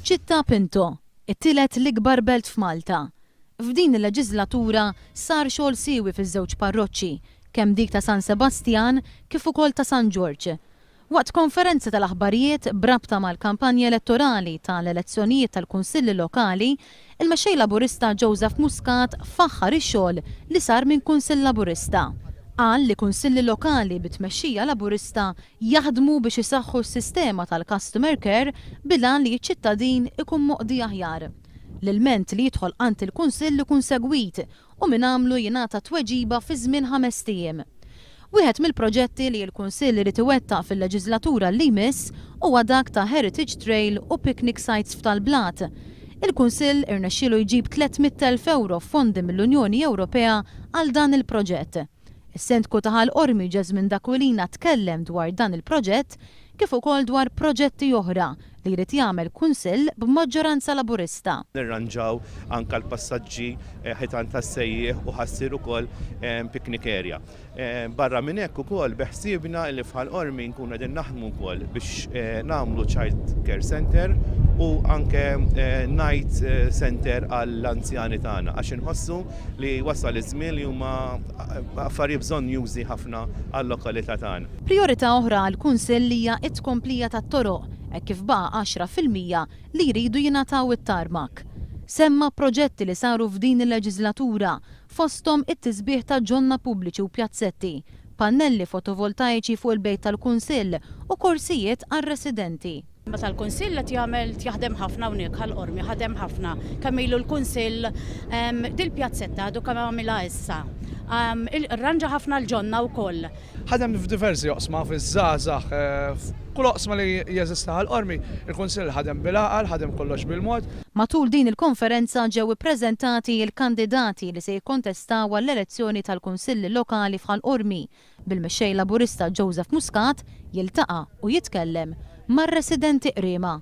Città Pinto, it-tielet l-ikbar belt f'Malta. F'din il-leġislatura sar xogħol siewi fiż-żewġ parroċċi, kemm dik ta' San Sebastian kif ukoll ta' San George. Waqt konferenza tal-aħbarijiet brabta mal-kampanja elettorali tal-elezzjonijiet tal-Kunsilli Lokali, il-mexxej Laburista Joseph Muscat faħħar ix-xogħol li sar minn Kunsill Laburista. Qal li kunsilli lokali bit-tmexxija Laburista jaħdmu biex isaħħu s-sistema tal-customer care bilan li ċ-ċittadin ikun moqdi aħjar. L-ilment li jidħol għand il-kunsill ikun segwit u min għamlu jingħata tweġiba fi żmien 5 ijiem. Wieħed mill-proġetti li l-Kunsill irid iwettaq fil-leġislatura li jmiss huwa dak ta' Heritage Trail u Picnic Sites f'Talblat. Il-Kunsill irnexxielu jġib 300,000 euro fondi mill-Unjoni Ewropea għal dan il-proġett. Is-Sendku ta' Ħal-Qormi Jasmine Dakwilina tkellem dwar dan il-proġett kif ukoll dwar proġetti oħra li jrid jagħmel kunsill b'maġġoranza Laburista. Nirranġaw anke l-passaġġi ħitan tas-sejjieħ u ħassir ukoll picnic area. Barra minn hekk ukoll beħsiebna li f'Ħal-Qormi nkunu qegħdin naħdmu wkoll biex nagħmlu child care center u anke night center għall-anzjani tagħna għax inħossu li wasal iż-żmien li huma affarijiet bżonn jużi ħafna għall-lokalità tagħna. Priorità oħra għall-Kunsill hija t-tkomplija tat-toroq hekk kif baqa' 10% li jridu jingħataw it-tarmak. Semma proġetti li saru f'din il-leġislatura fosthom it-tisbieħ ta' ġonna pubbliċi u pjazzetti, pannelli fotovoltaiċi fuq il-bejt tal-Kunsill u korsijiet għar-residenti. Meta l-Kunsill qed jaħdem ħafna hawnhekk Ħal-Qormi ħadem ħafna kemm ilu l-Kunsill dil-pjazzetta għadu kemm għamilha issa. Irranġa ħafna l-ġonna wkoll. Ħadem f'diversi oqsma fiż-żgħażagħ kull oqsma li jeżista Ħal-Qormi, il-Kunsill ħadem bil-għaqal, ħadem kollox bil-mod. Matul din il-konferenza ġew ippreżentati l-kandidati li se jikkontestaw għall-elezzjoni tal-Kunsilli Lokali f'Ħal-Qormi bil-mexxej Laburista Joseph Muscat jiltaqa' u jitkellem mar-residenti qriema.